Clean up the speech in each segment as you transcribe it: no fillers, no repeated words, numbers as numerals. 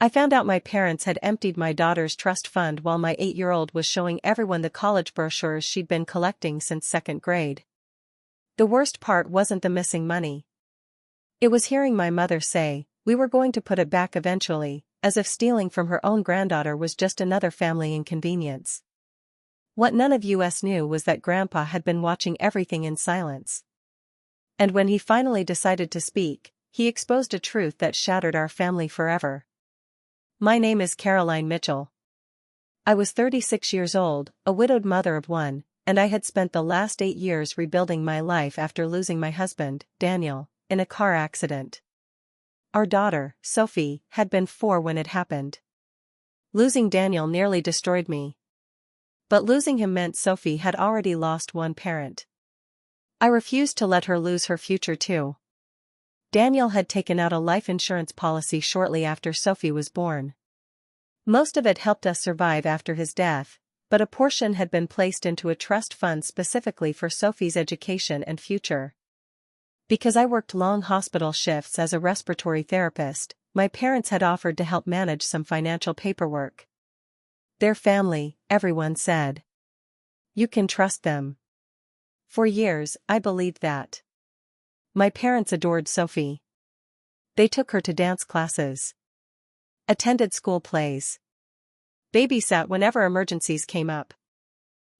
I found out my parents had emptied my daughter's trust fund while my 8-year-old was showing everyone the college brochures she'd been collecting since second grade. The worst part wasn't the missing money. It was hearing my mother say, "We were going to put it back eventually," as if stealing from her own granddaughter was just another family inconvenience. What none of us knew was that Grandpa had been watching everything in silence. And when he finally decided to speak, he exposed a truth that shattered our family forever. My name is Caroline Mitchell. I was 36 years old, a widowed mother of one, and I had spent the last 8 years rebuilding my life after losing my husband, Daniel, in a car accident. Our daughter, Sophie, had been 4 when it happened. Losing Daniel nearly destroyed me. But losing him meant Sophie had already lost one parent. I refused to let her lose her future too. Daniel had taken out a life insurance policy shortly after Sophie was born. Most of it helped us survive after his death, but a portion had been placed into a trust fund specifically for Sophie's education and future. Because I worked long hospital shifts as a respiratory therapist, my parents had offered to help manage some financial paperwork. Their family, everyone said. You can trust them. For years, I believed that. My parents adored Sophie. They took her to dance classes, attended school plays, babysat whenever emergencies came up.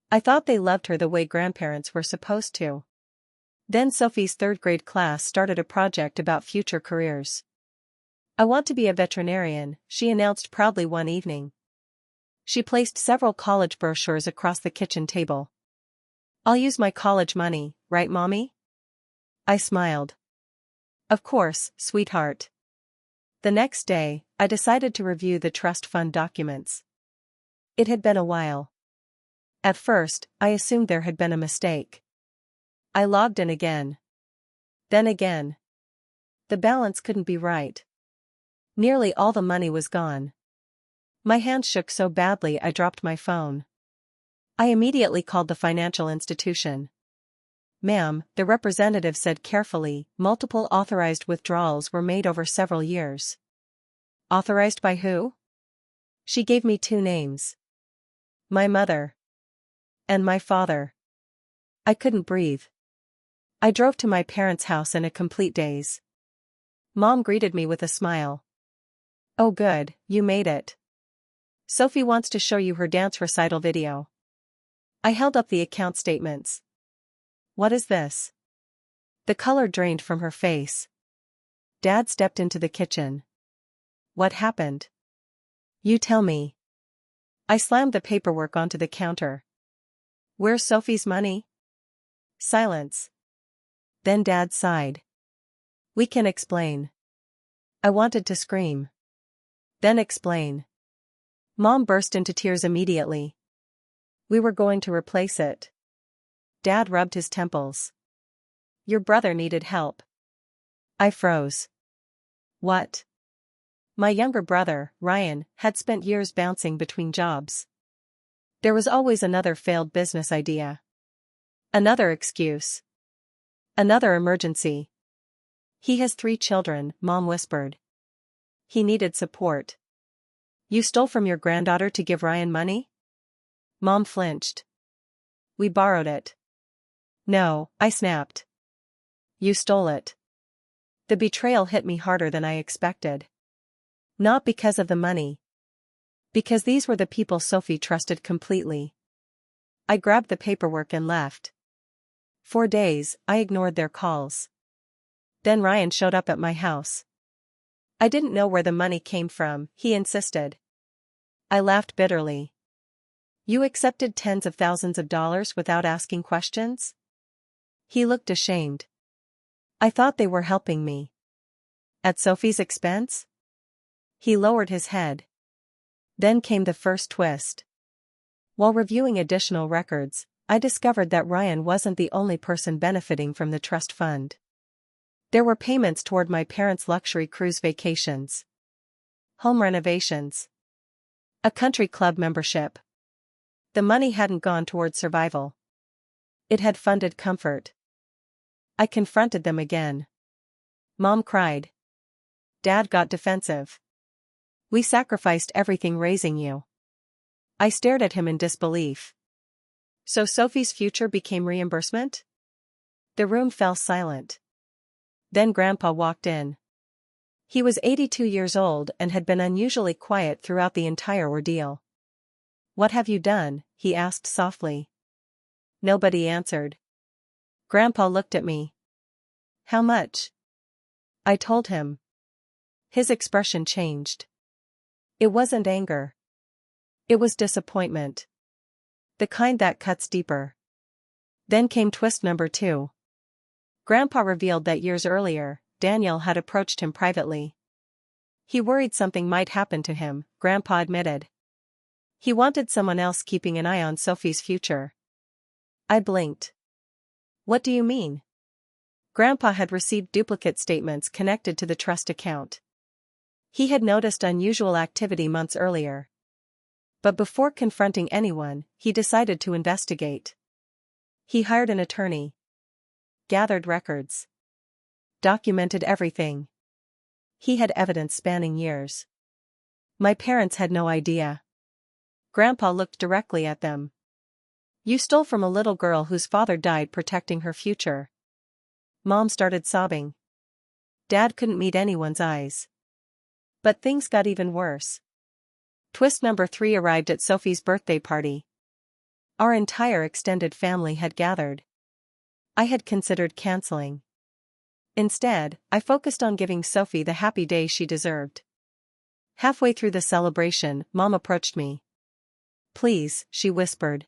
I thought they loved her the way grandparents were supposed to. Then Sophie's 3rd grade class started a project about future careers. "I want to be a veterinarian," she announced proudly one evening. She placed several college brochures across the kitchen table. "I'll use my college money, right, Mommy?" I smiled. "Of course, sweetheart." The next day, I decided to review the trust fund documents. It had been a while. At first, I assumed there had been a mistake. I logged in again. Then again. The balance couldn't be right. Nearly all the money was gone. My hand shook so badly I dropped my phone. I immediately called the financial institution. "Ma'am," the representative said carefully, "multiple authorized withdrawals were made over several years." "Authorized by who?" She gave me 2 names. My mother. And my father. I couldn't breathe. I drove to my parents' house in a complete daze. Mom greeted me with a smile. "Oh good, you made it. Sophie wants to show you her dance recital video." I held up the account statements. "What is this?" The color drained from her face. Dad stepped into the kitchen. "What happened?" "You tell me." I slammed the paperwork onto the counter. "Where's Sophie's money?" Silence. Then Dad sighed. "We can explain." I wanted to scream. "Then explain." Mom burst into tears immediately. "We were going to replace it." Dad rubbed his temples. "Your brother needed help." I froze. "What?" My younger brother, Ryan, had spent years bouncing between jobs. There was always another failed business idea. Another excuse. Another emergency. "He has 3 children," Mom whispered. "He needed support." "You stole from your granddaughter to give Ryan money?" Mom flinched. "We borrowed it." "No," I snapped. "You stole it." The betrayal hit me harder than I expected. Not because of the money. Because these were the people Sophie trusted completely. I grabbed the paperwork and left. For days, I ignored their calls. Then Ryan showed up at my house. "I didn't know where the money came from," he insisted. I laughed bitterly. "You accepted tens of thousands of dollars without asking questions?" He looked ashamed. "I thought they were helping me." "At Sophie's expense?" He lowered his head. Then came the first twist. While reviewing additional records, I discovered that Ryan wasn't the only person benefiting from the trust fund. There were payments toward my parents' luxury cruise vacations, home renovations, a country club membership. The money hadn't gone toward survival. It had funded comfort. I confronted them again. Mom cried. Dad got defensive. We sacrificed everything raising you. I stared at him in disbelief. So Sophie's future became reimbursement? The room fell silent. Then Grandpa walked in. He was 82 years old and had been unusually quiet throughout the entire ordeal. "What have you done?" he asked softly. Nobody answered. Grandpa looked at me. "How much?" I told him. His expression changed. It wasn't anger. It was disappointment. The kind that cuts deeper. Then came twist number 2. Grandpa revealed that years earlier, Daniel had approached him privately. He worried something might happen to him, Grandpa admitted. He wanted someone else keeping an eye on Sophie's future. I blinked. "What do you mean?" Grandpa had received duplicate statements connected to the trust account. He had noticed unusual activity months earlier. But before confronting anyone, he decided to investigate. He hired an attorney. Gathered records. Documented everything. He had evidence spanning years. My parents had no idea. Grandpa looked directly at them. "You stole from a little girl whose father died protecting her future." Mom started sobbing. Dad couldn't meet anyone's eyes. But things got even worse. Twist number 3 arrived at Sophie's birthday party. Our entire extended family had gathered. I had considered canceling. Instead, I focused on giving Sophie the happy day she deserved. Halfway through the celebration, Mom approached me. "Please," she whispered.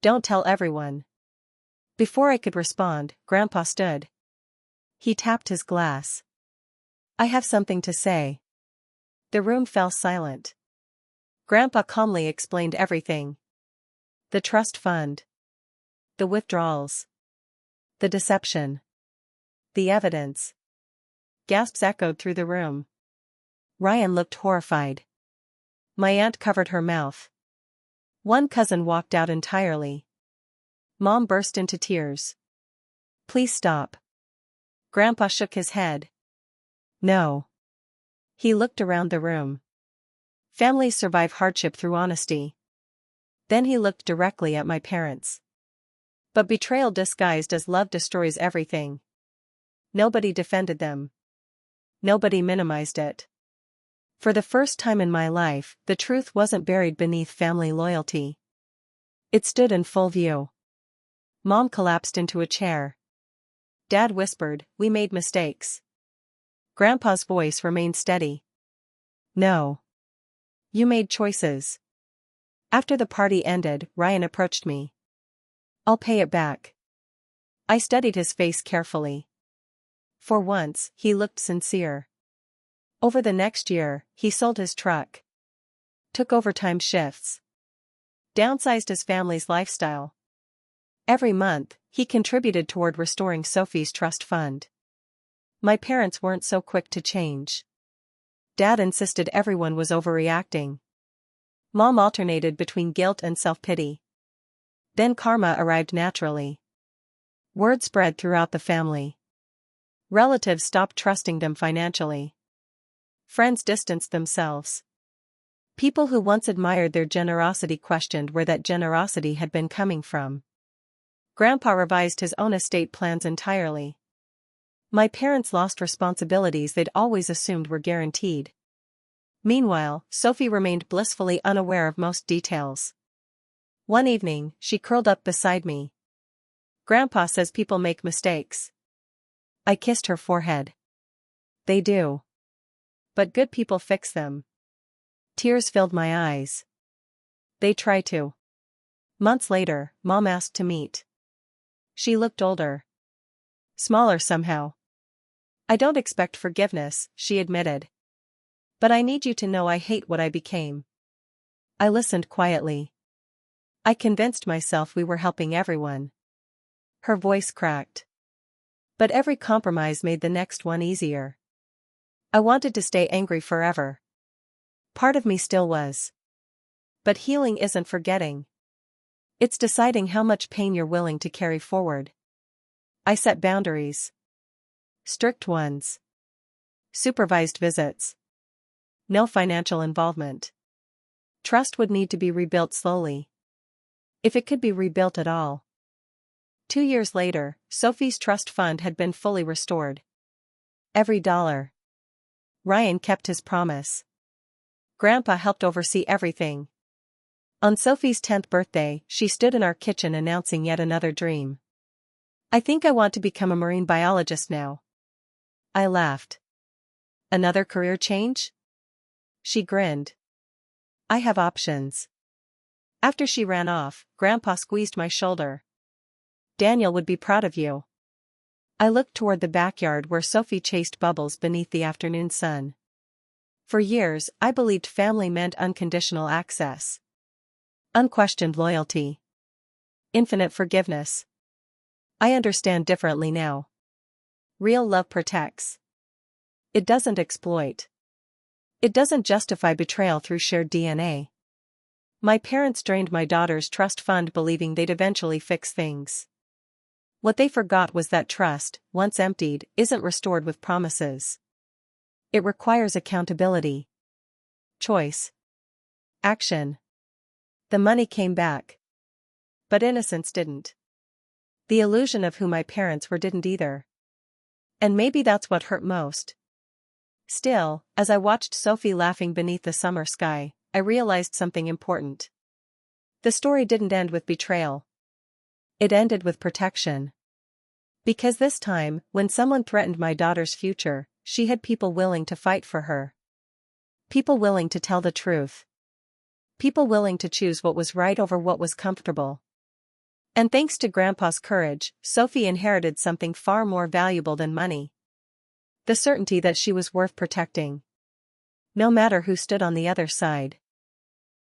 "Don't tell everyone." Before I could respond, Grandpa stood. He tapped his glass. "I have something to say." The room fell silent. Grandpa calmly explained everything. The trust fund. The withdrawals. The deception. The evidence. Gasps echoed through the room. Ryan looked horrified. My aunt covered her mouth. One cousin walked out entirely. Mom burst into tears. "Please stop." Grandpa shook his head. "No." He looked around the room. Families survive hardship through honesty. Then he looked directly at my parents. But betrayal disguised as love destroys everything. Nobody defended them. Nobody minimized it. For the first time in my life, the truth wasn't buried beneath family loyalty. It stood in full view. Mom collapsed into a chair. Dad whispered, "We made mistakes." Grandpa's voice remained steady. "No. You made choices." After the party ended, Ryan approached me. "I'll pay it back." I studied his face carefully. For once, he looked sincere. Over the next year, he sold his truck. Took overtime shifts. Downsized his family's lifestyle. Every month, he contributed toward restoring Sophie's trust fund. My parents weren't so quick to change. Dad insisted everyone was overreacting. Mom alternated between guilt and self-pity. Then karma arrived naturally. Word spread throughout the family. Relatives stopped trusting them financially. Friends distanced themselves. People who once admired their generosity questioned where that generosity had been coming from. Grandpa revised his own estate plans entirely. My parents lost responsibilities they'd always assumed were guaranteed. Meanwhile, Sophie remained blissfully unaware of most details. One evening, she curled up beside me. "Grandpa says people make mistakes." I kissed her forehead. "They do. But good people fix them." Tears filled my eyes. "They try to." Months later, Mom asked to meet. She looked older. Smaller somehow. "I don't expect forgiveness," she admitted. "But I need you to know I hate what I became." I listened quietly. I convinced myself we were helping everyone. Her voice cracked. But every compromise made the next one easier. I wanted to stay angry forever. Part of me still was. But healing isn't forgetting. It's deciding how much pain you're willing to carry forward. I set boundaries. Strict ones. Supervised visits. No financial involvement. Trust would need to be rebuilt slowly. If it could be rebuilt at all. 2 years later, Sophie's trust fund had been fully restored. Every dollar. Ryan kept his promise. Grandpa helped oversee everything. On Sophie's 10th birthday, she stood in our kitchen announcing yet another dream. "I think I want to become a marine biologist now." I laughed. "Another career change?" She grinned. "I have options." After she ran off, Grandpa squeezed my shoulder. "Daniel would be proud of you." I looked toward the backyard where Sophie chased bubbles beneath the afternoon sun. For years, I believed family meant unconditional access. Unquestioned loyalty. Infinite forgiveness. I understand differently now. Real love protects. It doesn't exploit. It doesn't justify betrayal through shared DNA. My parents drained my daughter's trust fund believing they'd eventually fix things. What they forgot was that trust, once emptied, isn't restored with promises. It requires accountability. Choice. Action. The money came back. But innocence didn't. The illusion of who my parents were didn't either. And maybe that's what hurt most. Still, as I watched Sophie laughing beneath the summer sky, I realized something important. The story didn't end with betrayal. It ended with protection. Because this time, when someone threatened my daughter's future, she had people willing to fight for her. People willing to tell the truth. People willing to choose what was right over what was comfortable. And thanks to Grandpa's courage, Sophie inherited something far more valuable than money. The certainty that she was worth protecting. No matter who stood on the other side.